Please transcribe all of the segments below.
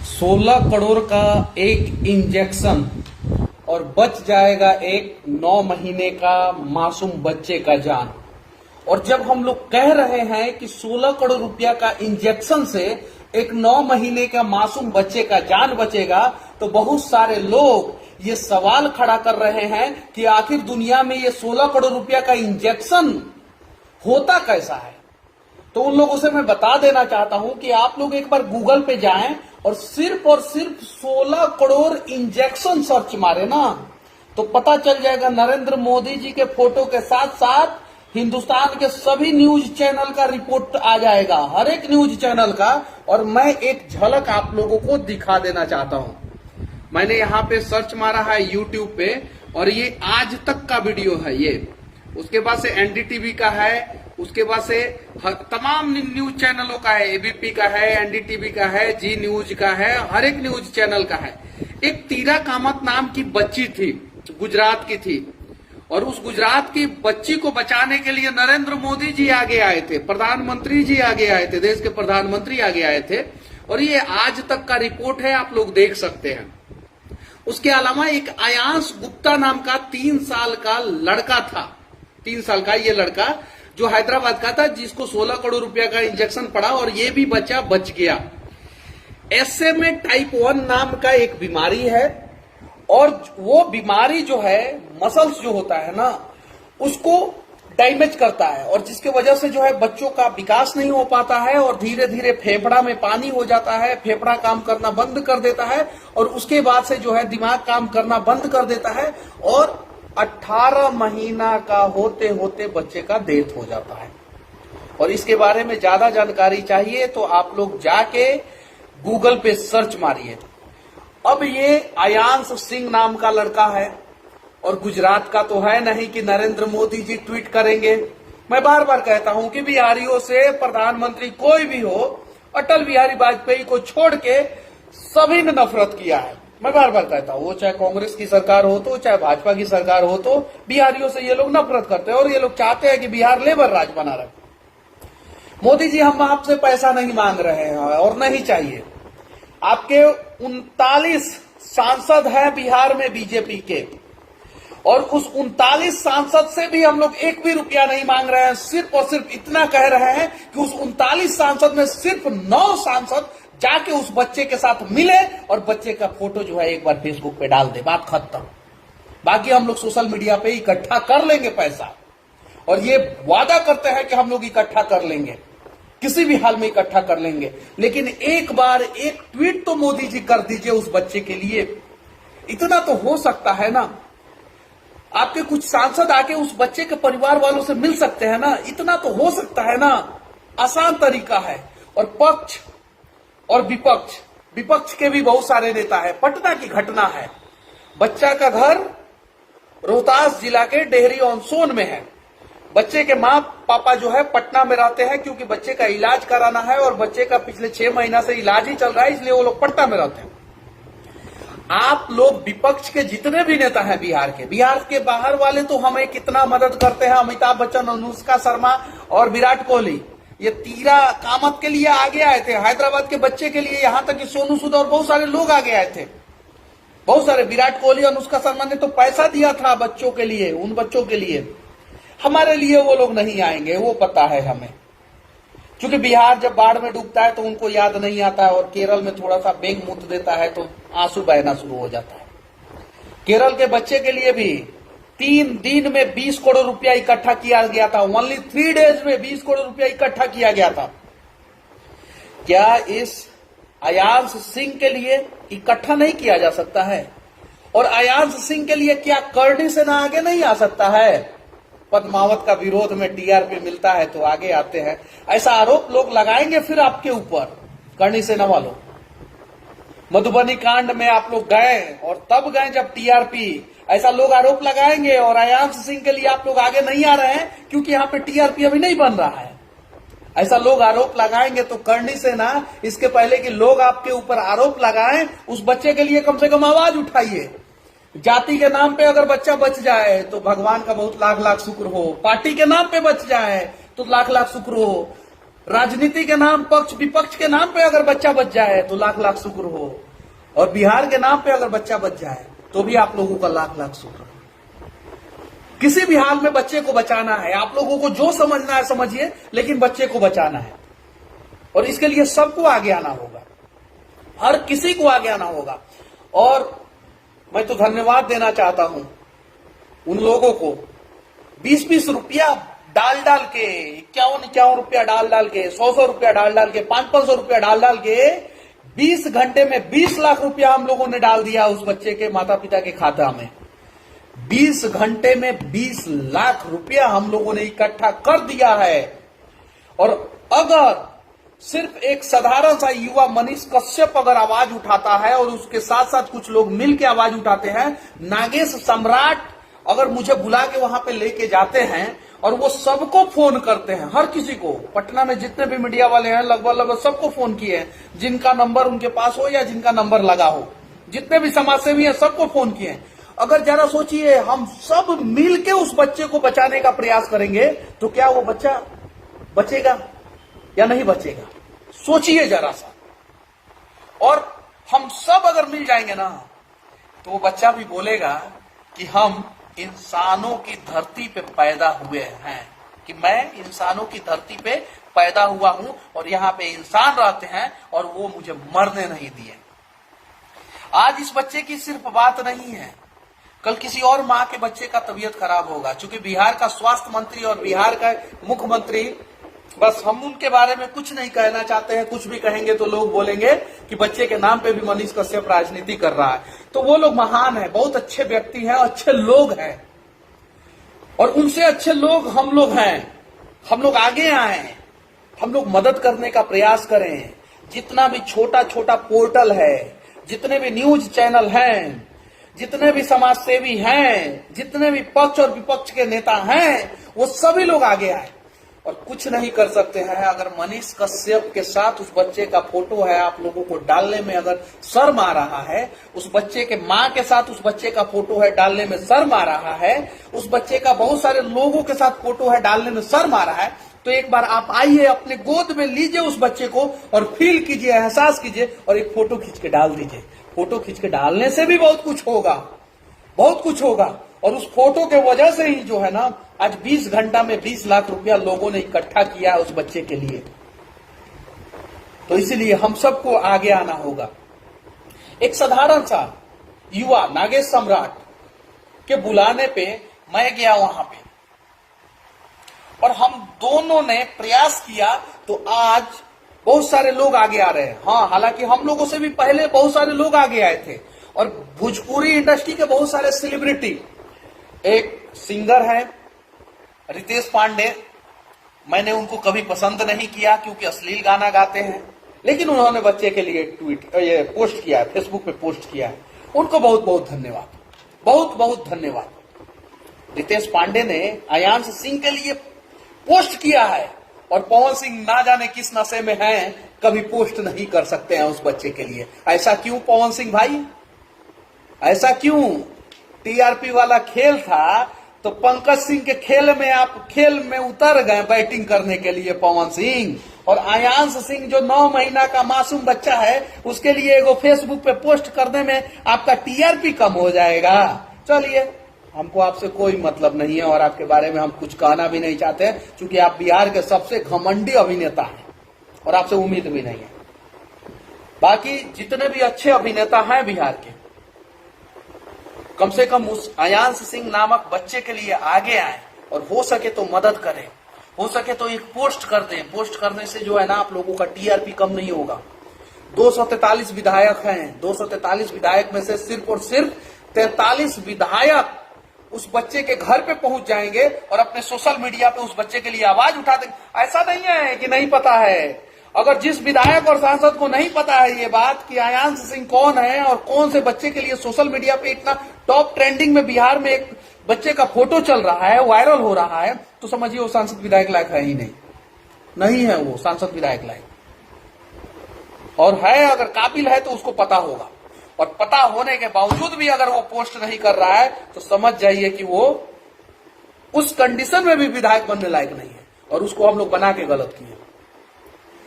16 करोड़ का एक इंजेक्शन और बच जाएगा एक 9 महीने का मासूम बच्चे का जान। और जब हम लोग कह रहे हैं कि 16 करोड़ रुपया का इंजेक्शन से एक 9 महीने का मासूम बच्चे का जान बचेगा, तो बहुत सारे लोग ये सवाल खड़ा कर रहे हैं कि आखिर दुनिया में ये 16 करोड़ रुपया का इंजेक्शन होता कैसा है। तो उन लोगों से मैं बता देना चाहता हूं कि आप लोग एक बार गूगल पे जाएं और सिर्फ 16 करोड़ इंजेक्शन सर्च मारे ना, तो पता चल जाएगा नरेंद्र मोदी जी के फोटो के साथ साथ हिंदुस्तान के सभी न्यूज चैनल का रिपोर्ट आ जाएगा, हर एक न्यूज चैनल का। और मैं एक झलक आप लोगों को दिखा देना चाहता हूं। मैंने यहाँ पे सर्च मारा है यूट्यूब पे, और ये आज तक का वीडियो है ये। उसके बाद से एनडीटीवी का है, उसके बाद से तमाम न्यूज चैनलों का है, एबीपी का है, एनडीटीवी का है, जी न्यूज का है, हर एक न्यूज चैनल का है। एक तीरा कामत नाम की बच्ची थी, गुजरात की थी, और उस गुजरात की बच्ची को बचाने के लिए नरेंद्र मोदी जी आगे आए थे, प्रधानमंत्री जी आगे आए थे, देश के प्रधानमंत्री आगे आए थे। और ये आज तक का रिपोर्ट है, आप लोग देख सकते हैं। उसके अलावा एक आयांश गुप्ता नाम का 3 साल का लड़का था, 3 साल का ये लड़का जो हैदराबाद का था, जिसको 16 करोड़ रुपया का इंजेक्शन पड़ा और ये भी बच्चा बच गया। SMA टाइप 1 नाम का एक बीमारी है, और वो बीमारी जो है मसल्स जो होता है ना, उसको डैमेज करता है, और जिसके वजह से जो है बच्चों का विकास नहीं हो पाता है, और धीरे धीरे फेफड़ा में पानी हो जाता है, फेफड़ा काम करना बंद कर देता है, और उसके बाद से जो है दिमाग काम करना बंद कर देता है, और 18 महीना का होते होते बच्चे का डेथ हो जाता है। और इसके बारे में ज्यादा जानकारी चाहिए तो आप लोग जाके गूगल पे सर्च मारिए। अब ये आयांश सिंह नाम का लड़का है, और गुजरात का तो है नहीं कि नरेंद्र मोदी जी ट्वीट करेंगे। मैं बार बार कहता हूं कि बिहारियों से प्रधानमंत्री कोई भी हो, अटल बिहारी वाजपेयी को छोड़ के सभी ने नफरत किया है। मैं बार बार कहता हूं, वो चाहे कांग्रेस की सरकार हो तो, चाहे भाजपा की सरकार हो तो, बिहारियों से ये लोग नफरत करते हैं, और ये लोग चाहते हैं कि बिहार लेबर राज बना रहे। मोदी जी, हम आपसे पैसा नहीं मांग रहे हैं और नहीं चाहिए। आपके 39 सांसद हैं बिहार में बीजेपी के, और उस 39 सांसद से भी हम लोग एक भी रुपया नहीं मांग रहे हैं। सिर्फ और सिर्फ इतना कह रहे हैं कि उस 39 सांसद में सिर्फ 9 सांसद जाके उस बच्चे के साथ मिले और बच्चे का फोटो जो है एक बार फेसबुक पे डाल दे, बात खत्म। बाकी हम लोग सोशल मीडिया पे इकट्ठा कर लेंगे पैसा, और ये वादा करते हैं कि हम लोग इकट्ठा कर लेंगे, किसी भी हाल में इकट्ठा कर लेंगे। लेकिन एक बार एक ट्वीट तो मोदी जी कर दीजिए उस बच्चे के लिए। इतना तो हो सकता है ना, आपके कुछ सांसद आके उस बच्चे के परिवार वालों से मिल सकते हैं ना, इतना तो हो सकता है ना। आसान तरीका है। और पक्ष और विपक्ष के भी बहुत सारे नेता है। पटना की घटना है, बच्चा का घर रोहतास जिला के डेहरी ऑन सोन में है। बच्चे के माँ पापा जो है पटना में रहते हैं, क्योंकि बच्चे का इलाज कराना है, और बच्चे का पिछले 6 महीना से इलाज ही चल रहा है, इसलिए वो लोग पटना में रहते हैं। आप लोग विपक्ष के जितने भी नेता हैं बिहार के बाहर वाले तो हमें कितना मदद करते हैं। अमिताभ बच्चन, अनुष्का शर्मा और विराट कोहली ये तीरा कामत के लिए आगे आए थे, हैदराबाद के बच्चे के लिए। यहां तक कि सोनू सूद और बहुत सारे लोग आगे आए थे, बहुत सारे। विराट कोहली, अनुष्का शर्मा ने तो पैसा दिया था बच्चों के लिए, उन बच्चों के लिए। हमारे लिए वो लोग नहीं आएंगे, वो पता है हमें, क्योंकि बिहार जब बाढ़ में डूबता है तो उनको याद नहीं आता है, और केरल में थोड़ा सा बेंग मूत देता है तो आंसू बहना शुरू हो जाता है। केरल के बच्चे के लिए भी 3 दिन में 20 करोड़ रुपया इकट्ठा किया गया था। ओनली 3 डेज में 20 करोड़ रुपया इकट्ठा किया गया था। क्या इस आयांश सिंह के लिए इकट्ठा नहीं किया जा सकता है? और आयांश सिंह के लिए क्या करनी से ना आगे नहीं आ सकता है? पद्मावत का विरोध में टीआरपी मिलता है तो आगे आते हैं, ऐसा आरोप लोग लगाएंगे फिर आपके ऊपर, करनी सेना वालों। मधुबनी कांड में आप लोग गए, और तब गए जब टीआरपी, ऐसा लोग आरोप लगाएंगे। और आयांश सिंह के लिए आप लोग आगे नहीं आ रहे हैं क्योंकि यहाँ पे टीआरपी अभी नहीं बन रहा है, ऐसा लोग आरोप लगाएंगे। तो करनी सेना, इसके पहले कि लोग आपके ऊपर आरोप लगाएं, उस बच्चे के लिए कम से कम आवाज उठाइए। जाति के नाम पे अगर बच्चा बच जाए तो भगवान का बहुत लाख लाख शुक्र हो, पार्टी के नाम पे बच जाए तो लाख लाख शुक्र हो। राजनीति के नाम, पक्ष विपक्ष के नाम पे अगर बच्चा बच जाए तो लाख लाख शुक्र हो, और बिहार के नाम पे अगर बच्चा बच जाए तो भी आप लोगों का लाख लाख शुक्र हो। किसी भी हाल में बच्चे को बचाना है, आप लोगों को जो समझना है समझिए, लेकिन बच्चे को बचाना है, और इसके लिए सबको आगे आना होगा, हर किसी को आगे आना होगा। और मैं तो धन्यवाद देना चाहता हूं उन लोगों को 20-20 रुपया डाल डाल के, 51-51 रुपया डाल डाल के, 100-100 रुपया डाल डाल के, 500-500 रुपया डाल डाल के 20 घंटे में 20 लाख रुपया हम लोगों ने डाल दिया उस बच्चे के माता पिता के खाता में। 20 घंटे में 20 लाख रुपया हम लोगों ने इकट्ठा कर दिया है। और अगर सिर्फ एक साधारण सा युवा मनीष कश्यप अगर आवाज उठाता है और उसके साथ साथ कुछ लोग मिलकर आवाज उठाते हैं, नागेश सम्राट अगर मुझे बुला के वहां पे लेके जाते हैं और वो सबको फोन करते हैं, हर किसी को, पटना में जितने भी मीडिया वाले हैं लगभग सबको फोन किए हैं, जिनका नंबर उनके पास हो या जिनका नंबर लगा हो, जितने भी समाजसेवी हैं सबको फोन किए हैं। अगर जरा सोचिए हम सब मिलके उस बच्चे को बचाने का प्रयास करेंगे तो क्या वो बच्चा बचेगा या नहीं बचेगा? सोचिए जरा सा। और हम सब अगर मिल जाएंगे ना तो वो बच्चा भी बोलेगा कि हम इंसानों की धरती पे पैदा हुए हैं, कि मैं इंसानों की धरती पे पैदा हुआ हूं और यहाँ पे इंसान रहते हैं और वो मुझे मरने नहीं दिए। आज इस बच्चे की सिर्फ बात नहीं है, कल किसी और माँ के बच्चे का तबीयत खराब होगा। चूंकि बिहार का स्वास्थ्य मंत्री और बिहार का मुख्यमंत्री, बस हम उनके बारे में कुछ नहीं कहना चाहते हैं, कुछ भी कहेंगे तो लोग बोलेंगे कि बच्चे के नाम पे भी मनीष कश्यप राजनीति कर रहा है। तो वो लोग महान है, बहुत अच्छे व्यक्ति हैं, अच्छे लोग हैं, और उनसे अच्छे लोग हम लोग हैं। हम लोग आगे आए, हम लोग मदद करने का प्रयास करें। जितना भी छोटा छोटा पोर्टल है, जितने भी न्यूज चैनल हैं, जितने भी समाज सेवी हैं, जितने भी पक्ष और विपक्ष के नेता हैं, वो सभी लोग आगे आए। और कुछ नहीं कर सकते हैं अगर मनीष कश्यप के साथ उस बच्चे का फोटो है, आप लोगों को डालने में अगर शर्म आ रहा है, उस बच्चे के माँ के साथ उस बच्चे का फोटो है डालने में शर्म आ रहा है, उस बच्चे का बहुत सारे लोगों के साथ फोटो है डालने में शर्म आ रहा है, तो एक बार आप आइए, अपने गोद में लीजिए उस बच्चे को और फील कीजिए, एहसास कीजिए और एक फोटो खींच के डाल दीजिए। फोटो खींच के डालने से भी बहुत कुछ होगा, बहुत कुछ होगा। और उस फोटो के वजह से ही जो है ना, आज 20 घंटा में 20 लाख रुपया लोगों ने इकट्ठा किया है उस बच्चे के लिए। तो इसीलिए हम सबको आगे आना होगा। एक साधारण सा युवा नागेश सम्राट के बुलाने पे मैं गया वहां पे, और हम दोनों ने प्रयास किया तो आज बहुत सारे लोग आगे आ रहे हैं। हाँ, हालांकि हम लोगों से भी पहले बहुत सारे लोग आगे आए थे, और भोजपुरी इंडस्ट्री के बहुत सारे सेलिब्रिटी, एक सिंगर है रितेश पांडे, मैंने उनको कभी पसंद नहीं किया क्योंकि अश्लील गाना गाते हैं, लेकिन उन्होंने बच्चे के लिए ये पोस्ट किया है, फेसबुक पे पोस्ट किया है। उनको बहुत बहुत धन्यवाद, बहुत बहुत धन्यवाद। रितेश पांडे ने आयांश सिंह के लिए पोस्ट किया है, और पवन सिंह ना जाने किस नशे में हैं, कभी पोस्ट नहीं कर सकते हैं उस बच्चे के लिए। ऐसा क्यों पवन सिंह भाई, ऐसा क्यों? टीआरपी वाला खेल था तो पंकज सिंह के खेल में उतर गए बैटिंग करने के लिए पवन सिंह, और आयांश सिंह जो 9 महीना का मासूम बच्चा है, उसके लिए एगो फेसबुक पे पोस्ट करने में आपका टीआरपी कम हो जाएगा। चलिए, हमको आपसे कोई मतलब नहीं है और आपके बारे में हम कुछ कहना भी नहीं चाहते, क्योंकि आप बिहार के सबसे घमंडी अभिनेता हैं और आपसे उम्मीद भी नहीं है। बाकी जितने भी अच्छे अभिनेता हैं बिहार के, कम से कम उस आयांश सिंह नामक बच्चे के लिए आगे आए और हो सके तो मदद करें, हो सके तो एक पोस्ट कर दें। पोस्ट करने से जो है ना, आप लोगों का टीआरपी कम नहीं होगा। 243 विधायक हैं, 243 विधायक में से सिर्फ और सिर्फ 43 विधायक उस बच्चे के घर पे पहुंच जाएंगे और अपने सोशल मीडिया पे उस बच्चे के लिए आवाज उठा देंगे। ऐसा नहीं है कि नहीं पता है। अगर जिस विधायक और सांसद को नहीं पता है ये बात कि आयांश सिंह कौन है और कौन से बच्चे के लिए सोशल मीडिया पे इतना टॉप ट्रेंडिंग में बिहार में एक बच्चे का फोटो चल रहा है, वायरल हो रहा है, तो समझिए वो सांसद विधायक लायक है ही नहीं, नहीं है वो सांसद विधायक लायक। और है, अगर काबिल है तो उसको पता होगा, और पता होने के बावजूद भी अगर वो पोस्ट नहीं कर रहा है तो समझ जाइए कि वो उस कंडीशन में भी विधायक बनने लायक नहीं है, और उसको हम लोग बना के गलत किए।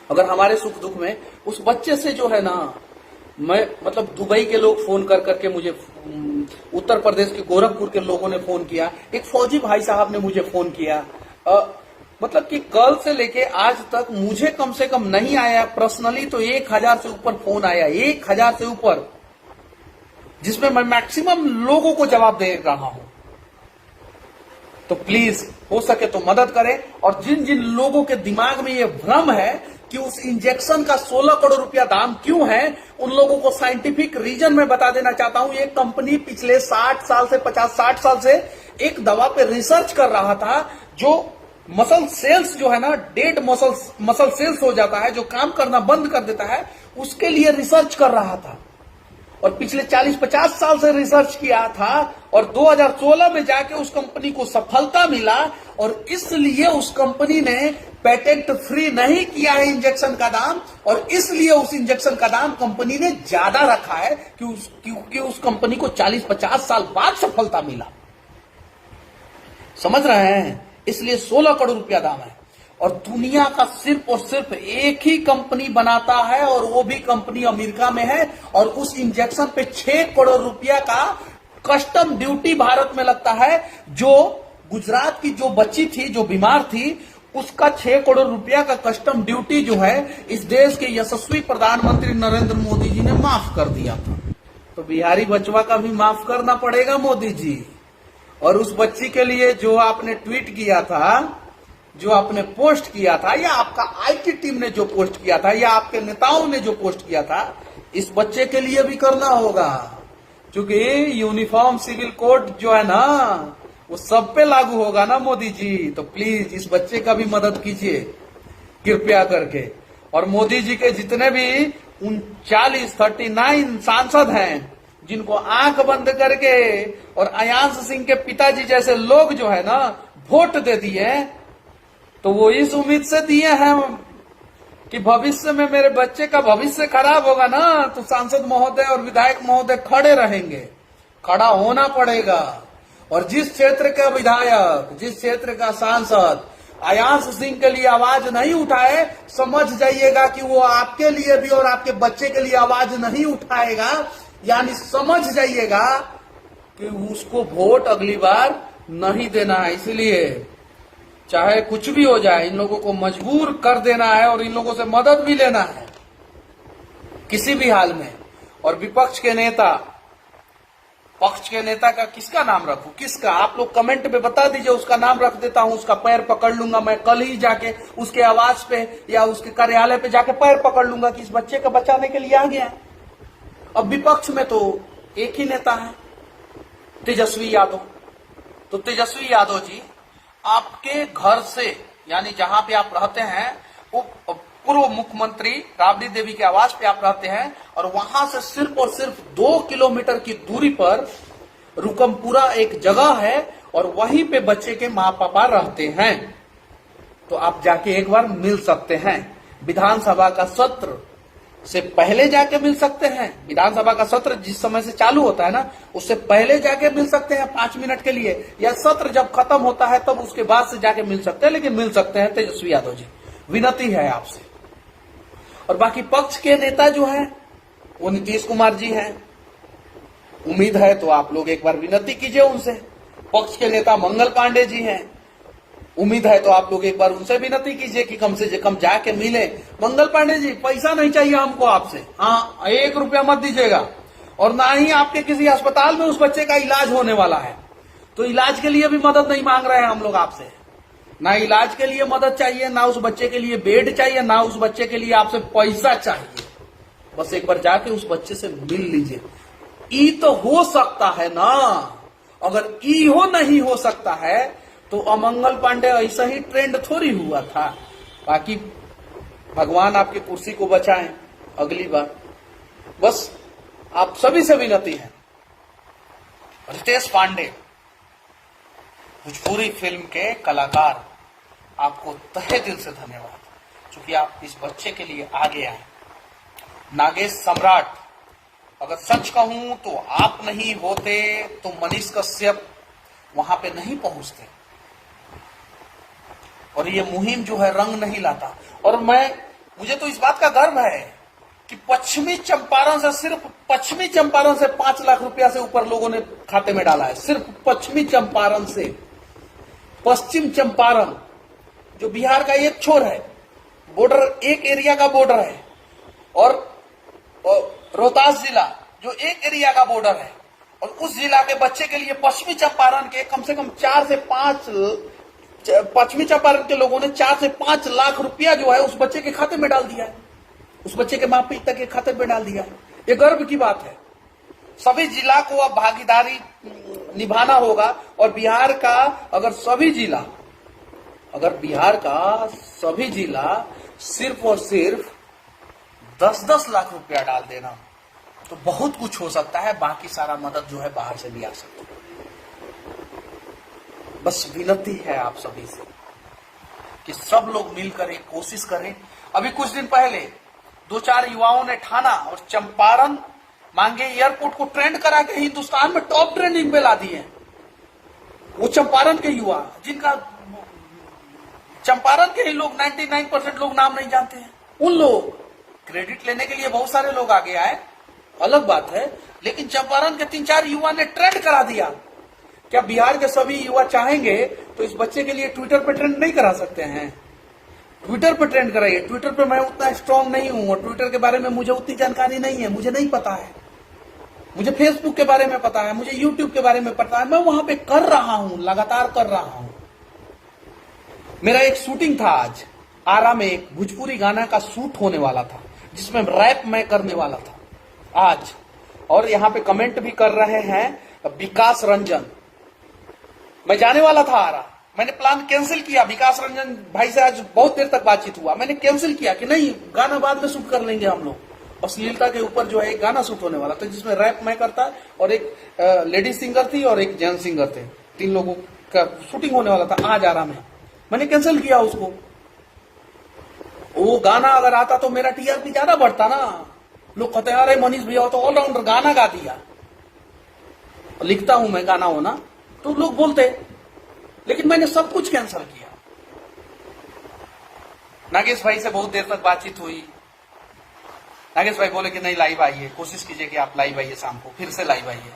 अगर हमारे सुख दुख में उस बच्चे से जो है ना, मैं मतलब दुबई के लोग फोन कर करके मुझे, उत्तर प्रदेश के गोरखपुर के लोगों ने फोन किया, एक फौजी भाई साहब ने मुझे फोन किया, मतलब कि कल से लेके आज तक मुझे कम से कम नहीं आया पर्सनली तो 1000 से ऊपर फोन आया, 1000 से ऊपर, जिसमें मैं मैक्सिमम लोगों को जवाब दे रहा हूं। तो प्लीज हो सके तो मदद करें। और जिन जिन लोगों के दिमाग में ये भ्रम है कि उस इंजेक्शन का 16 करोड़ रुपया दाम क्यों है, उन लोगों को साइंटिफिक रीजन में बता देना चाहता हूं। ये कंपनी पिछले 60 साल से 50-60 साल से एक दवा पे रिसर्च कर रहा था, जो मसल सेल्स जो है ना, डेड मसल सेल्स हो जाता है, जो काम करना बंद कर देता है, उसके लिए रिसर्च कर रहा था। और पिछले 40-50 साल से रिसर्च किया था और 2016 में जाके उस कंपनी को सफलता मिला। और इसलिए उस कंपनी ने पेटेंट फ्री नहीं किया है इंजेक्शन का दाम, और इसलिए उस इंजेक्शन का दाम कंपनी ने ज्यादा रखा है क्योंकि उस कंपनी को 40-50 साल बाद सफलता मिला। समझ रहे हैं? इसलिए 16 करोड़ रुपया दाम है। और दुनिया का सिर्फ और सिर्फ एक ही कंपनी बनाता है, और वो भी कंपनी अमेरिका में है, और उस इंजेक्शन पे 6 करोड़ रुपया का कस्टम ड्यूटी भारत में लगता है। जो गुजरात की जो बच्ची थी, जो बीमार थी, उसका 6 करोड़ रुपया का कस्टम ड्यूटी जो है इस देश के यशस्वी प्रधानमंत्री नरेंद्र मोदी जी ने माफ कर दिया था। तो बिहारी बचवा का भी माफ करना पड़ेगा मोदी जी। और उस बच्ची के लिए जो आपने ट्वीट किया था, जो आपने पोस्ट किया था, या आपका आईटी टीम ने जो पोस्ट किया था, या आपके नेताओं ने जो पोस्ट किया था, इस बच्चे के लिए भी करना होगा। क्योंकि यूनिफॉर्म सिविल कोड जो है ना, वो सब पे लागू होगा ना मोदी जी। तो प्लीज इस बच्चे का भी मदद कीजिए कृपया करके। और मोदी जी के जितने भी 39 सांसद हैं, जिनको आंख बंद करके और अयांश सिंह के पिताजी जैसे लोग जो है ना वोट दे दिए, तो वो इस उम्मीद से दिए हैं कि भविष्य में मेरे बच्चे का भविष्य खराब होगा ना, तो सांसद महोदय और विधायक महोदय खड़े रहेंगे। खड़ा होना पड़ेगा। और जिस क्षेत्र का विधायक, जिस क्षेत्र का सांसद अयांश सिंह के लिए आवाज नहीं उठाए, समझ जाइएगा कि वो आपके लिए भी और आपके बच्चे के लिए आवाज नहीं उठाएगा। यानी समझ जाइएगा कि उसको वोट अगली बार नहीं देना है। इसलिए चाहे कुछ भी हो जाए, इन लोगों को मजबूर कर देना है और इन लोगों से मदद भी लेना है किसी भी हाल में। और विपक्ष के नेता, पक्ष के नेता का किसका नाम रखूं, किसका? आप लोग कमेंट में बता दीजिए, उसका नाम रख देता हूं, उसका पैर पकड़ लूंगा। मैं कल ही जाके उसके आवास पे या उसके कार्यालय पे जाके पैर पकड़ लूंगा कि इस बच्चे को बचाने के लिए आ गया। अब विपक्ष में तो एक ही नेता है, तेजस्वी यादव। तो तेजस्वी यादव जी, आपके घर से, यानी जहां पे आप रहते हैं, वो पूर्व मुख्यमंत्री राबड़ी देवी के आवास पे आप रहते हैं, और वहां से सिर्फ और सिर्फ 2 किलोमीटर की दूरी पर रुकमपुरा एक जगह है, और वहीं पे बच्चे के माँ पापा रहते हैं। तो आप जाके एक बार मिल सकते हैं। विधानसभा का सत्र से पहले जाके मिल सकते हैं। विधानसभा का सत्र जिस समय से चालू होता है ना, उससे पहले जाके मिल सकते हैं 5 मिनट के लिए, या सत्र जब खत्म होता है तब उसके बाद से जाके मिल सकते हैं, लेकिन मिल सकते हैं तेजस्वी यादव जी। विनती है आपसे। और बाकी पक्ष के नेता जो हैं वो नीतीश कुमार जी हैं। उम्मीद है तो आप लोग एक बार विनती कीजिए उनसे। पक्ष के नेता मंगल पांडे जी हैं। उम्मीद है तो आप लोग एक बार उनसे विनती कीजिए कि कम से कम जाके मिले। मंगल पांडे जी, पैसा नहीं चाहिए हमको आपसे, हाँ 1 रुपया मत दीजिएगा। और ना ही आपके किसी अस्पताल में उस बच्चे का इलाज होने वाला है, तो इलाज के लिए भी मदद नहीं मांग रहे हैं हम लोग आपसे। ना इलाज के लिए मदद चाहिए, ना उस बच्चे के लिए बेड चाहिए, ना उस बच्चे के लिए आपसे पैसा चाहिए। बस एक बार जाके उस बच्चे से मिल लीजिए। ई तो हो सकता है ना, अगर ई हो नहीं हो सकता है तो अमंगल पांडे ऐसा ही ट्रेंड थोड़ी हुआ था। बाकी भगवान आपकी कुर्सी को बचाएं अगली बार। बस आप सभी से विनती है। रितेश पांडे, भोजपुरी फिल्म के कलाकार, आपको तहे दिल से धन्यवाद, क्योंकि आप इस बच्चे के लिए आगे आए। नागेश सम्राट, अगर सच कहूं तो आप नहीं होते तो मनीष कश्यप वहां पे नहीं पहुंचते, और ये मुहिम जो है रंग नहीं लाता। और मैं मुझे तो इस बात का गर्व है कि पश्चिमी चंपारण से, सिर्फ पश्चिमी चंपारण से 5 लाख रुपया से ऊपर लोगों ने खाते में डाला है। सिर्फ पश्चिमी चंपारण से। पश्चिम चंपारण जो बिहार का एक छोर है, बॉर्डर, एक एरिया का बॉर्डर है, और रोहतास जिला जो एक एरिया का बॉर्डर है, और उस जिला के बच्चे के लिए पश्चिमी चंपारण के कम से कम 4 से 5, पश्चिमी चंपारण के लोगों ने 4 से 5 लाख रुपया जो है उस बच्चे के खाते में डाल दिया है, उस बच्चे के माँ पिता के खाते में डाल दिया है। ये गर्व की बात है। सभी जिला को अब भागीदारी निभाना होगा, और बिहार का अगर बिहार का सभी जिला सिर्फ और सिर्फ 10-10 लाख रुपया डाल देना तो बहुत कुछ हो सकता है। बाकी सारा मदद जो है बाहर से भी आ सकता है। बस विनती है आप सभी से कि सब लोग मिलकर एक कोशिश करें। अभी कुछ दिन पहले 2-4 युवाओं ने ठाना और चंपारण मांगे एयरपोर्ट को ट्रेंड करा के हिंदुस्तान में टॉप ट्रेंडिंग में ला दिए। वो चंपारण के युवा, जिनका चंपारण के ही लोग 99% लोग नाम नहीं जानते हैं, उन लोग क्रेडिट लेने के लिए बहुत सारे लोग आगे आए, अलग बात है, लेकिन चंपारण के 3-4 युवा ने ट्रेंड करा दिया। क्या बिहार के सभी युवा चाहेंगे तो इस बच्चे के लिए ट्विटर पे ट्रेंड नहीं करा सकते हैं? ट्विटर पे ट्रेंड कराइए। ट्विटर पे मैं उतना स्ट्रांग नहीं हूं, और ट्विटर के बारे में मुझे उतनी जानकारी नहीं है, मुझे नहीं पता है। मुझे फेसबुक के बारे में पता है, मुझे यूट्यूब के बारे में पता है। मैं वहां पे कर रहा हूं, लगातार कर रहा हूं। मेरा एक शूटिंग था आज आरा में, एक भोजपुरी गाना का शूट होने वाला था जिसमें रैप मैं करने वाला था आज, और यहाँ पे कमेंट भी कर रहे हैं विकास रंजन। मैं जाने वाला था आरा, मैंने प्लान कैंसिल किया। विकास रंजन भाई से आज बहुत देर तक बातचीत हुआ, मैंने कैंसिल किया कि नहीं, गाना बाद में शूट कर लेंगे हम लोग। अश्लीलता के ऊपर जो है एक गाना शूट होने वाला था जिसमें रैप मैं करता, और एक लेडी सिंगर थी और एक जेंट्स सिंगर थे, 3 लोगों का शूटिंग होने वाला था आज आरा में। मैंने कैंसिल किया उसको। वो गाना अगर आता तो मेरा टीआरपी ज्यादा बढ़ता ना। लोग कहते हैं अरे मनीष भैया तो ऑलराउंडर, गाना गा दिया। लिखता हूं मैं गाना होना, तो लोग बोलते, लेकिन मैंने सब कुछ कैंसिल किया। नागेश भाई से बहुत देर तक बातचीत हुई। नागेश भाई बोले कि नहीं, लाइव आइए, कोशिश कीजिए कि आप लाइव आइए शाम को, फिर से लाइव आइए।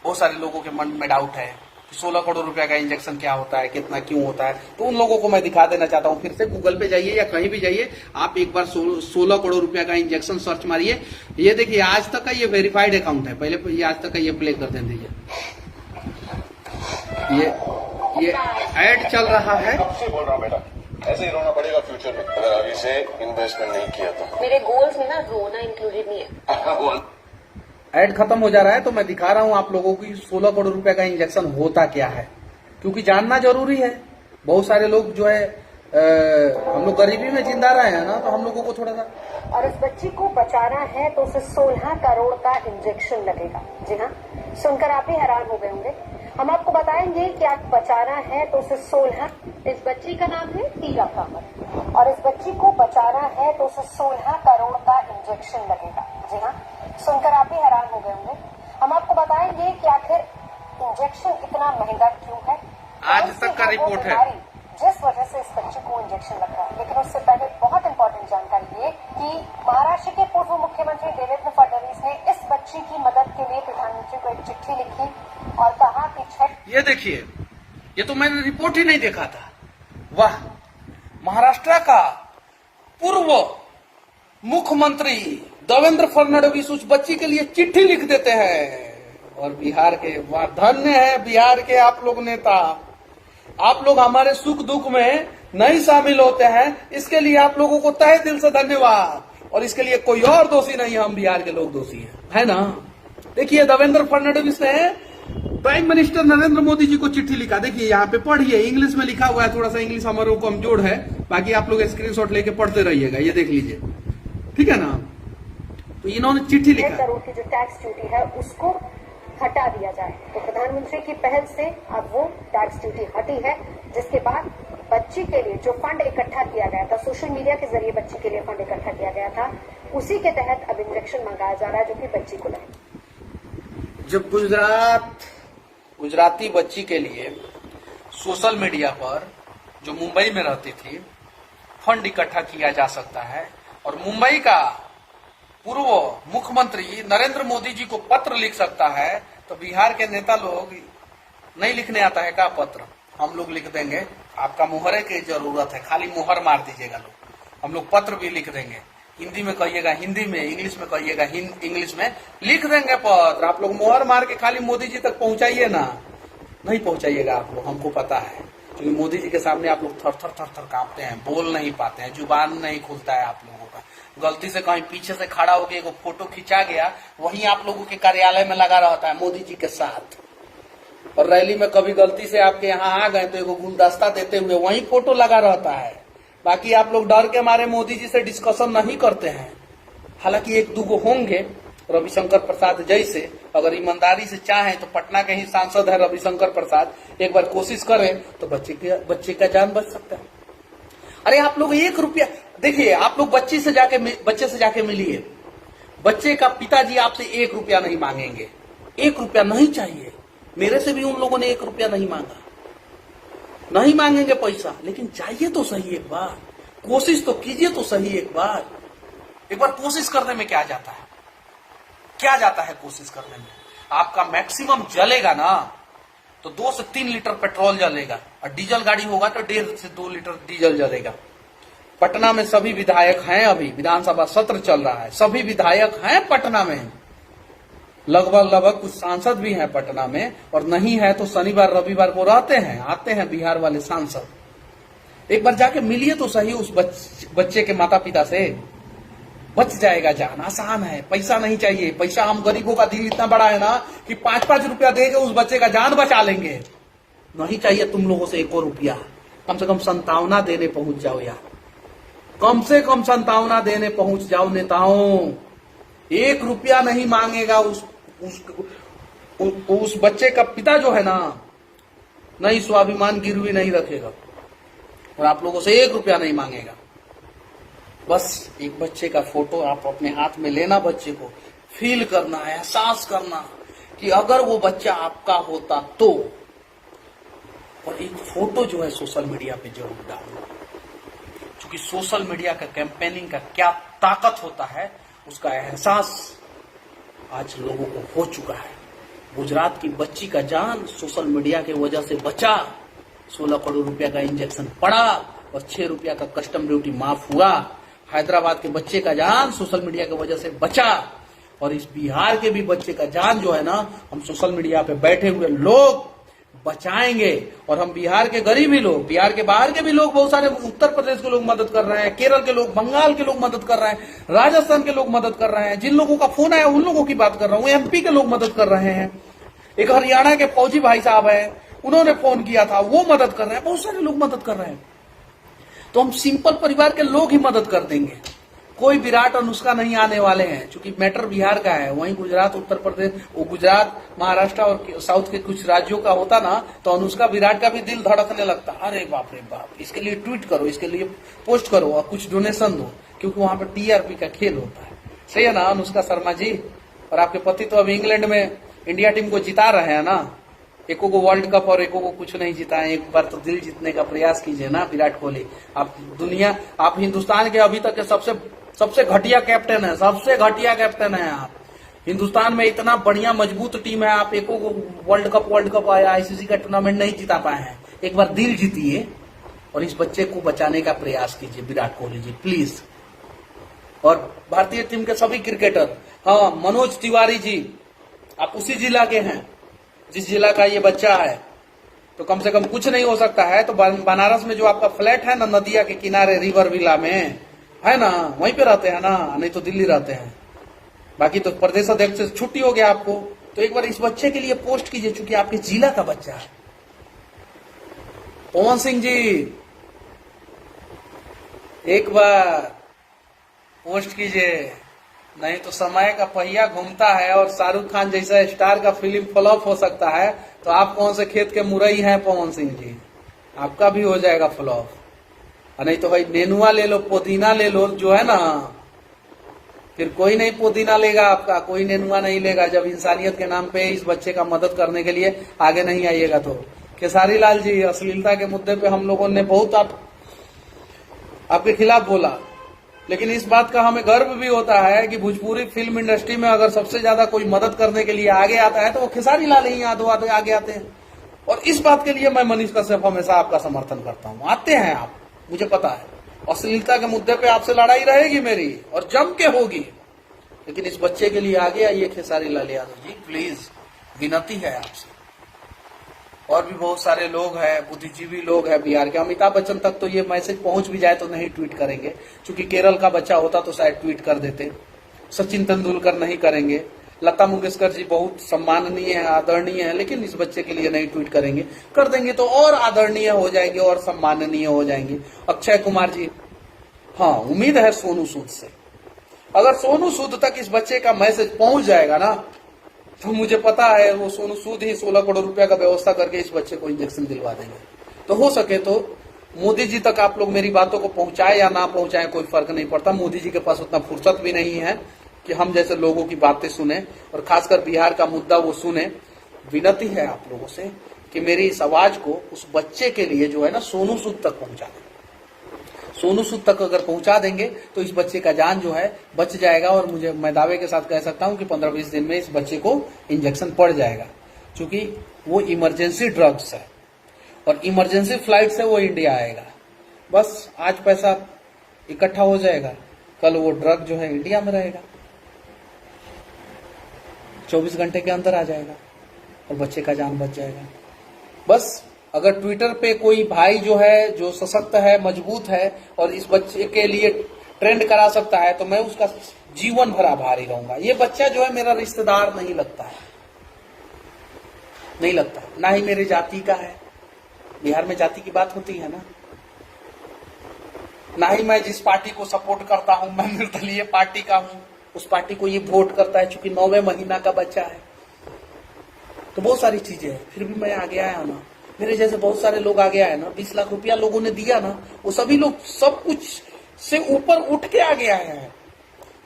बहुत सारे लोगों के मन में डाउट है कि 16 करोड़ रुपया का इंजेक्शन क्या होता है, कितना क्यों होता है, तो उन लोगों को मैं दिखा देना चाहता हूं। फिर से गूगल पे जाइए या कहीं भी जाइए, आप एक बार 16 करोड़ रुपया का इंजेक्शन सर्च मारिए। ये देखिए आज तक का ये वेरीफाइड अकाउंट है, पहले ये आज तक का ये प्ले कर दें दीजिए। ये ऐड चल रहा है। आपसे बोल रहा हूँ बेटा, ऐसे ही रोना पड़ेगा फ्यूचर में अगर अभी से इन्वेस्टमेंट नहीं किया तो। मेरे गोल्स में ना रोना इंक्लूडेड नहीं है। ऐड खत्म हो जा रहा है तो मैं दिखा रहा हूं आप लोगों को 16 करोड़ रुपए का इंजेक्शन होता क्या है, क्योंकि जानना जरूरी है। बहुत सारे लोग जो है हम लोग गरीबी में जिंदा रहे हैं ना, तो हम लोगों को थोड़ा सा। और इस बच्ची को बचाना है तो उसे 16 करोड़ का इंजेक्शन लगेगा। जी हाँ, सुनकर आप भी हैरान हो गए होंगे। हम आपको बताएंगे कि आप बचाना है तो उसे 16, इस बच्ची का नाम है तीरा कामत, और इस बच्ची को बचाना है तो उसे 16 करोड़ का इंजेक्शन लगेगा। जी हाँ, सुनकर आप भी हैरान हो गए होंगे। हम आपको बताएंगे कि आखिर इंजेक्शन इतना महंगा क्यों है। आज तक का रिपोर्ट है जिस वजह से इस बच्चे को इंजेक्शन लग रहा है। लेकिन उससे पहले बहुत इंपॉर्टेंट जानकारी ये कि महाराष्ट्र के पूर्व मुख्यमंत्री देवेंद्र फडणवीस ने इस बच्ची की मदद के लिए प्रधानमंत्री को एक चिट्ठी लिखी और कहा कि ये देखिए, ये तो मैंने रिपोर्ट ही नहीं देखा था। वाह, महाराष्ट्र का पूर्व मुख्यमंत्री देवेंद्र फडणवीस उस बच्ची के लिए चिट्ठी लिख देते हैं। और बिहार के, वाह धन्य है बिहार के आप लोग नेता, आप लोग हमारे सुख दुख में नहीं शामिल होते हैं, इसके लिए आप लोगों को तहे दिल से धन्यवाद। और इसके लिए कोई और दोषी नहीं, हम बिहार के लोग दोषी हैं, है ना। देखिए देवेंद्र फडणवीस ने प्राइम मिनिस्टर नरेंद्र मोदी जी को चिट्ठी लिखा। देखिए यहाँ पे पढ़िए, इंग्लिश में लिखा हुआ है, थोड़ा सा इंग्लिश हमारे को कमजोर है, बाकी आप लोग स्क्रीनशॉट लेके पढ़ते रहिएगा, ये देख लीजिए, ठीक है ना। तो इन्होंने चिट्ठी लिखा, करोड़ की जो टैक्स ड्यूटी है उसको हटा दिया जाए। तो प्रधानमंत्री की पहल से अब वो टैक्स ड्यूटी हटी है, जिसके बाद बच्ची के लिए जो फंड इकट्ठा किया गया था, सोशल मीडिया के जरिए बच्ची के लिए फंड इकट्ठा किया गया था, उसी के तहत अब इंजेक्शन मंगाया जा रहा है जो कि बच्ची को लगे। जब गुजराती बच्ची के लिए सोशल मीडिया पर, जो मुंबई में रहती थी, फंड इकट्ठा किया जा सकता है और मुंबई का पूर्व मुख्यमंत्री नरेंद्र मोदी जी को पत्र लिख सकता है, तो बिहार के नेता लोग नहीं लिखने आता है क्या पत्र? हम लोग लिख देंगे। आपका मुहरे की जरूरत है, खाली मुहर मार दीजिएगा लोग, हम लोग पत्र भी लिख देंगे। हिंदी में कहिएगा हिंदी में, इंग्लिश में कहिएगा इंग्लिश में, लिख देंगे पत्र। आप लोग मुहर मार के खाली मोदी जी तक पहुंचाइए ना। नहीं पहुंचाइएगा आप लोग, हमको पता है, क्योंकि मोदी जी के सामने आप लोग थर थर थर थर कांपते हैं, बोल नहीं पाते हैं, जुबान नहीं खुलता है आप लोगों का। गलती से कहीं पीछे से खड़ा होकर एगो फोटो खिंचा गया, वहीं आप लोगों के कार्यालय में लगा रहता है मोदी जी के साथ। और रैली में कभी गलती से आपके यहाँ आ गए तो एगो गुलदस्ता देते हुए वहीं फोटो लगा रहता है। बाकी आप लोग डर के मारे मोदी जी से डिस्कशन नहीं करते हैं। हालांकि एक दूगो होंगे रविशंकर प्रसाद जैसे, अगर ईमानदारी से चाहें तो पटना के ही सांसद है रविशंकर प्रसाद, एक बार कोशिश करें तो बच्चे का जान बच सकता है। अरे आप लोग 1 रुपया देखिए, आप लोग बच्चे से जाके मिलिए, बच्चे का पिताजी आपसे 1 रुपया नहीं मांगेंगे, 1 रुपया नहीं चाहिए। मेरे से भी उन लोगों ने 1 रुपया नहीं मांगा, नहीं मांगेंगे पैसा, लेकिन चाहिए तो सही एक बार, कोशिश तो कीजिए तो सही एक बार कोशिश करने में क्या जाता है? क्या जाता है कोशिश करने में? आपका मैक्सिमम जलेगा ना तो 2 से 3 लीटर पेट्रोल जलेगा, और डीजल गाड़ी होगा तो 1.5 से 2 लीटर डीजल जलेगा। पटना में सभी विधायक हैं, अभी विधानसभा सत्र चल रहा है, सभी विधायक हैं पटना में, लगभग कुछ सांसद भी हैं पटना में, और नहीं है तो शनिवार रविवार को आते हैं बिहार वाले सांसद। एक बार जाके मिलिए तो सही उस बच्चे के माता पिता से, बच जाएगा जान। आसान है, पैसा नहीं चाहिए। पैसा, हम गरीबों का दिल इतना बड़ा है ना कि 5-5 रुपया देके उस बच्चे का जान बचा लेंगे। नहीं चाहिए तुम लोगों से 1 रुपया, कम से कम संतावना देने पहुंच जाओ यार, कम से कम संतावना देने पहुंच जाओ नेताओं। 1 रुपया नहीं मांगेगा उस बच्चे का पिता जो है ना, नहीं स्वाभिमान गिरवी नहीं रखेगा, और आप लोगों से 1 रुपया नहीं मांगेगा। बस एक बच्चे का फोटो आप अपने हाथ में लेना, बच्चे को फील करना, एहसास करना कि अगर वो बच्चा आपका होता तो, और एक फोटो जो है सोशल मीडिया पे जरूर डालना, क्योंकि सोशल मीडिया का कैंपेनिंग का क्या ताकत होता है उसका एहसास आज लोगों को हो चुका है। गुजरात की बच्ची का जान सोशल मीडिया के वजह से बचा, 16 करोड़ रुपया का इंजेक्शन पड़ा और 6 रुपया का कस्टम ड्यूटी माफ हुआ। हैदराबाद के बच्चे का जान सोशल मीडिया की वजह से बचा, और इस बिहार के भी बच्चे का जान जो है ना, हम सोशल मीडिया पे बैठे हुए लोग बचाएंगे। और हम बिहार के गरीब ही लोग, बिहार के बाहर के भी लोग, बहुत सारे उत्तर प्रदेश के लोग मदद कर रहे हैं, केरल के लोग, बंगाल के लोग मदद कर रहे हैं, राजस्थान के लोग मदद कर रहे हैं। जिन लोगों का फोन आया उन लोगों की बात कर रहा हूँ, MP के लोग मदद कर रहे हैं। एक हरियाणा के फौजी भाई साहब है, उन्होंने फोन किया था, वो मदद कर रहे हैं। बहुत सारे लोग मदद कर रहे हैं, तो हम सिंपल परिवार के लोग ही मदद कर देंगे। कोई विराट अनुष्का नहीं आने वाले हैं, क्योंकि मैटर बिहार का है। वहीं गुजरात, उत्तर प्रदेश, वो गुजरात, महाराष्ट्र और साउथ के कुछ राज्यों का होता ना, तो अनुष्का विराट का भी दिल धड़कने लगता, अरे बाप रे बाप, इसके लिए ट्वीट करो, इसके लिए पोस्ट करो और कुछ डोनेशन दो, क्योंकि वहां पर TRP का खेल होता है। सही है ना अनुष्का शर्मा जी? और आपके पति तो अभी इंग्लैंड में इंडिया टीम को जिता रहे हैं ना, एको को वर्ल्ड कप और एको को कुछ नहीं जिता है। एक बार तो दिल जीतने का प्रयास कीजिए ना विराट कोहली। आप हिंदुस्तान के अभी तक के सबसे घटिया कैप्टन है, सबसे घटिया कैप्टन है आप। हिंदुस्तान में इतना बढ़िया मजबूत टीम है, आप एको को वर्ल्ड कप आया, ICC का टूर्नामेंट नहीं जिता पाए हैं। एक बार दिल जीतिए और इस बच्चे को बचाने का प्रयास कीजिए विराट कोहली जी, प्लीज। और भारतीय टीम के सभी क्रिकेटर, हाँ, मनोज तिवारी जी, आप उसी जिला के हैं जिस जिला का ये बच्चा है, तो कम से कम कुछ नहीं हो सकता है तो बनारस में जो आपका फ्लैट है ना, नदिया के किनारे रिवर विला में है ना, वहीं पे रहते हैं ना, नहीं तो दिल्ली रहते हैं। बाकी तो प्रदेश अध्यक्ष से छुट्टी हो गया आपको, तो एक बार इस बच्चे के लिए पोस्ट कीजिए, चूंकि आपके जिला का बच्चा है। पवन सिंह जी, एक बार पोस्ट कीजिए, नहीं तो समय का पहिया घूमता है और शाहरुख खान जैसा स्टार का फिल्म फ्लॉप हो सकता है। तो आप कौन से खेत के मुरई हैं पवन सिंह जी, आपका भी हो जाएगा फ्लॉप। नहीं तो भाई नेनुआ ले लो, पुदीना ले लो, जो है ना, फिर कोई नहीं पुदीना लेगा आपका, कोई नेनुआ नहीं लेगा, जब इंसानियत के नाम पे इस बच्चे का मदद करने के लिए आगे नहीं आइएगा। तो खेसारी लाल जी, अश्लीलता के मुद्दे पे हम लोगों ने बहुत आपके खिलाफ बोला, लेकिन इस बात का हमें गर्व भी होता है कि भोजपुरी फिल्म इंडस्ट्री में अगर सबसे ज्यादा कोई मदद करने के लिए आगे आता है तो वो खेसारी लाल ही आगे आते हैं। और इस बात के लिए मैं मनीष कश्यप हमेशा आपका समर्थन करता हूँ। आते हैं आप, मुझे पता है, अश्लीलता के मुद्दे पे आपसे लड़ाई रहेगी मेरी और जम के होगी, लेकिन इस बच्चे के लिए आगे आइए खेसारी लाल यादव जी, प्लीज, विनती है आपसे। और भी बहुत सारे लोग हैं, बुद्धिजीवी लोग हैं बिहार के। अमिताभ बच्चन तक तो ये मैसेज पहुंच भी जाए तो नहीं ट्वीट करेंगे, क्योंकि केरल का बच्चा होता तो शायद ट्वीट कर देते। सचिन तेंदुलकर नहीं करेंगे, लता मंगेशकर जी बहुत सम्माननीय है, आदरणीय है, लेकिन इस बच्चे के लिए नहीं ट्वीट करेंगे। कर देंगे तो और आदरणीय हो जाएंगे और सम्माननीय हो जाएंगे। अक्षय कुमार जी, हाँ, उम्मीद है सोनू सूद से। अगर सोनू सूद तक इस बच्चे का मैसेज पहुंच जाएगा ना, तो मुझे पता है वो सोनू सूद ही 16 करोड़ रुपया का व्यवस्था करके इस बच्चे को इंजेक्शन दिलवा देंगे। तो हो सके तो मोदी जी तक आप लोग मेरी बातों को पहुंचाए या ना पहुंचाए, कोई फर्क नहीं पड़ता। मोदी जी के पास उतना फुर्सत भी नहीं है कि हम जैसे लोगों की बातें सुने, और खासकर बिहार का मुद्दा वो सुने। विनती है आप लोगों से कि मेरी इस आवाज को उस बच्चे के लिए जो है ना सोनू सूद तक पहुंचा दें। सोनू सूद तक अगर पहुंचा देंगे तो इस बच्चे का जान जो है बच जाएगा। और मैं दावे के साथ कह सकता हूं कि 15-20 दिन में इस बच्चे को इंजेक्शन पड़ जाएगा, क्योंकि वो इमरजेंसी ड्रग्स है और इमरजेंसी फ्लाइट से वो इंडिया आएगा। बस आज पैसा इकट्ठा हो जाएगा, कल वो ड्रग जो है इंडिया में रहेगा, 24 घंटे के अंदर आ जाएगा और बच्चे का जान बच जाएगा। बस अगर ट्विटर पे कोई भाई जो है, जो सशक्त है, मजबूत है और इस बच्चे के लिए ट्रेंड करा सकता है, तो मैं उसका जीवन भर आभारी रहूंगा। ये बच्चा जो है मेरा रिश्तेदार नहीं लगता है, नहीं लगता, ना ही मेरे जाति का है। बिहार में जाति की बात होती है ना ही मैं जिस पार्टी को सपोर्ट करता हूं, मैं निर्दलीय पार्टी का हूं, उस पार्टी को ये वोट करता है, चूंकि 9वें महीना का बच्चा है। तो बहुत सारी चीजें हैं, फिर भी मैं आगे आया ना। मेरे जैसे बहुत सारे लोग आगे आए ना, 20 लाख रुपया लोगों ने दिया ना, वो सभी लोग सब कुछ से ऊपर उठ के आगे आए हैं।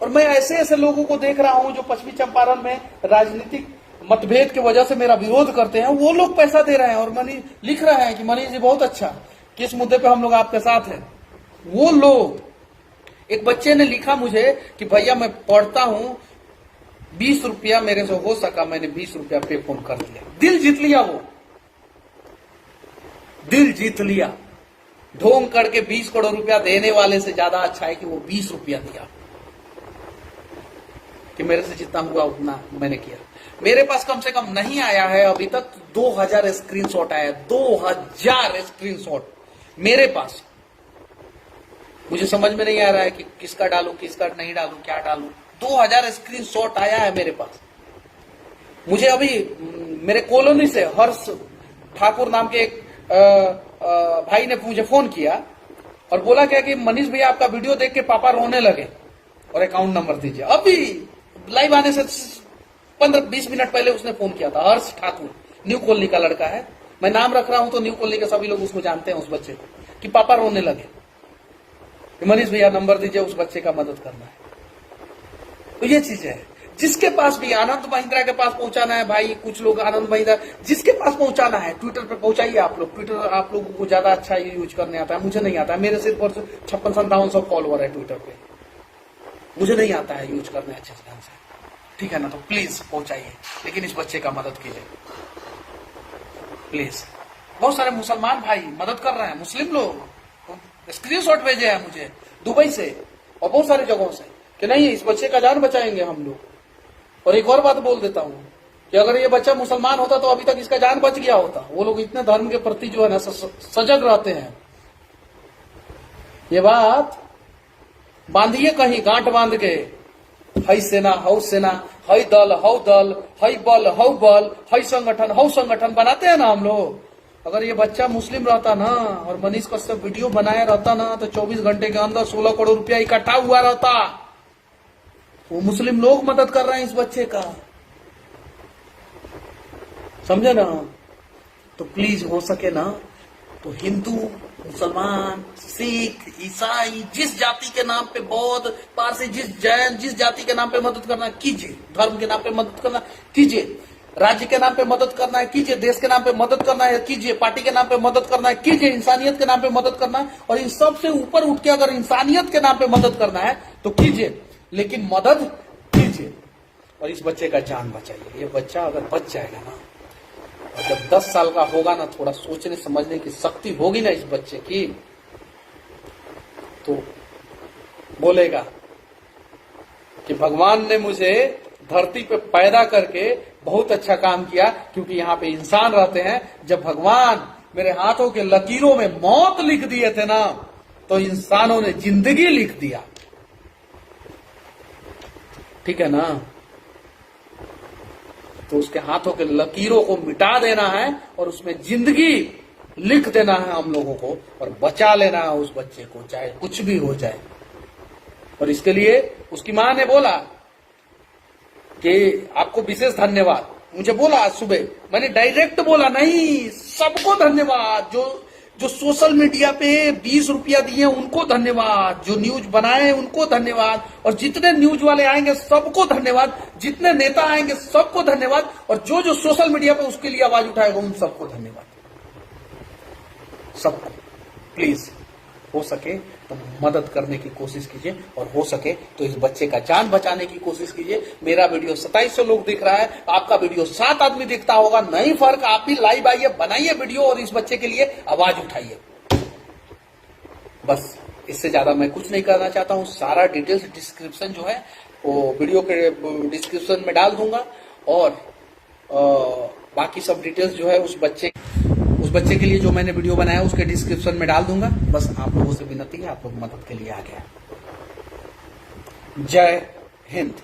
और मैं ऐसे ऐसे लोगों को देख रहा हूं जो पश्चिमी चंपारण में राजनीतिक मतभेद की वजह से मेरा विरोध करते हैं, वो लोग पैसा दे रहे हैं और मनीष लिख रहे हैं कि मनीष जी बहुत अच्छा, किस मुद्दे पे हम लोग आपके साथ हैं। वो लोग, एक बच्चे ने लिखा मुझे कि भैया मैं पढ़ता हूं, 20 रुपया मेरे से हो सका, मैंने 20 रुपया पे फोन कर दिया। दिल जीत लिया, वो दिल जीत लिया। ढोंग करके 20 करोड़ रुपया देने वाले से ज्यादा अच्छा है कि वो 20 रुपया दिया, कि मेरे से जितना हुआ उतना मैंने किया। मेरे पास कम से कम नहीं आया है अभी तक 2000 स्क्रीनशॉट आया, 2000 स्क्रीनशॉट मेरे पास। मुझे समझ में नहीं आ रहा है कि किसका डालूं, किसका नहीं डालूं, क्या डालूं। 2000 स्क्रीनशॉट आया है मेरे पास। मुझे अभी मेरे कॉलोनी से हर्ष ठाकुर नाम के एक भाई ने मुझे फोन किया और बोला क्या कि मनीष भैया आपका वीडियो देख के पापा रोने लगे और अकाउंट नंबर दीजिए। अभी लाइव आने से 15-20 मिनट पहले उसने फोन किया था। हर्ष ठाकुर न्यू कॉलोनी का लड़का है, मैं नाम रख रहा हूं तो न्यू कॉलोनी के सभी लोग उसको जानते हैं, उस बच्चे को, कि पापा रोने लगे, मनीष भैया नंबर दीजिए, उस बच्चे का मदद करना है। तो ये चीज है, जिसके पास भी आनंद महिंद्रा के पास पहुंचाना है भाई, कुछ लोग आनंद महिंद्रा जिसके पास पहुंचाना है ट्विटर पे पहुंचाइए आप लोग। ट्विटर आप लोगों को ज्यादा अच्छा यूज करने आता है, मुझे नहीं आता है। मेरे सिर्फ 56-57 फॉलोअर है ट्विटर पे, मुझे नहीं आता है यूज करने अच्छे ढंग से, ठीक है ना। तो प्लीज पहुंचाइए, लेकिन इस बच्चे का मदद कीजिए प्लीज। बहुत सारे मुसलमान भाई मदद कर रहे हैं, मुस्लिम लोग स्क्रीनशॉट भेजे हैं मुझे दुबई से और बहुत सारी जगहों से कि नहीं इस बच्चे का जान बचाएंगे हम लोग। और एक और बात बोल देता हूं कि अगर ये बच्चा मुसलमान होता तो अभी तक इसका जान बच गया होता। वो लोग इतने धर्म के प्रति जो है ना सजग रहते हैं। ये बात बांधिए कहीं, गांठ बांध के, हई सेना हौ सेना, हई दल हौ दल, हई बल हौ बल, हई संगठन हौ संगठन बनाते हैं ना हम लोग। अगर ये बच्चा मुस्लिम रहता ना और मनीष कश्यप वीडियो बनाया रहता ना, तो 24 घंटे के अंदर 16 करोड़ रुपया इकट्ठा हुआ रहता। वो मुस्लिम लोग मदद कर रहे हैं इस बच्चे का, समझे ना। तो प्लीज हो सके ना तो हिंदू, मुसलमान, सिख, ईसाई, जिस जाति के नाम पे, बौद्ध, पारसी, जिस जैन, जिस जाति के नाम पे मदद करना कीजिए, धर्म के नाम पे मदद करना कीजिए। राज्य के नाम पे मदद करना है कीजिए, देश के नाम पे मदद करना है कीजिए, पार्टी के नाम पे मदद करना है कीजिए, इंसानियत के नाम पे मदद करना है, और इन सब से ऊपर उठ के अगर इंसानियत के नाम पे मदद करना है तो कीजिए, लेकिन मदद कीजिए और इस बच्चे का जान बचाइए। ये बच्चा अगर बच जाएगा ना, और जब 10 साल का होगा ना, थोड़ा सोचने समझने की शक्ति होगी ना इस बच्चे की, तो बोलेगा कि भगवान ने मुझे धरती पे पैदा करके बहुत अच्छा काम किया, क्योंकि यहाँ पे इंसान रहते हैं। जब भगवान मेरे हाथों के लकीरों में मौत लिख दिए थे ना, तो इंसानों ने जिंदगी लिख दिया। ठीक है ना? तो उसके हाथों के लकीरों को मिटा देना है और उसमें जिंदगी लिख देना है हम लोगों को, और बचा लेना है उस बच्चे को, चाहे कुछ भी हो जाए। और इसके लिए उसकी मां ने बोला कि आपको विशेष धन्यवाद। मुझे बोला आज सुबह, मैंने डायरेक्ट बोला नहीं, सबको धन्यवाद। जो सोशल मीडिया पे 20 रुपया दिए उनको धन्यवाद, जो न्यूज बनाए उनको धन्यवाद, और जितने न्यूज वाले आएंगे सबको धन्यवाद, जितने नेता आएंगे सबको धन्यवाद, और जो सोशल मीडिया पे उसके लिए आवाज उठाएगा उन सबको धन्यवाद। सबको प्लीज हो सके तो मदद करने की कोशिश कीजिए, और हो सके तो इस बच्चे का जान बचाने की कोशिश कीजिए। मेरा वीडियो 2700 लोग देख रहा है, आपका वीडियो 7 आदमी देखता होगा, नहीं फर्क, आप भी लाइव आइए, बनाइए वीडियो और इस बच्चे के लिए आवाज उठाइए। बस इससे ज्यादा मैं कुछ नहीं करना चाहता हूं। सारा डिटेल्स डिस्क्रिप्शन जो है वो वीडियो के डिस्क्रिप्शन में डाल दूंगा, और बाकी सब डिटेल्स जो है उस बच्चे के लिए जो मैंने वीडियो बनाया उसके डिस्क्रिप्शन में डाल दूंगा। बस आप लोगों से विनती है, आप लोग मदद के लिए आ गया। जय हिंद।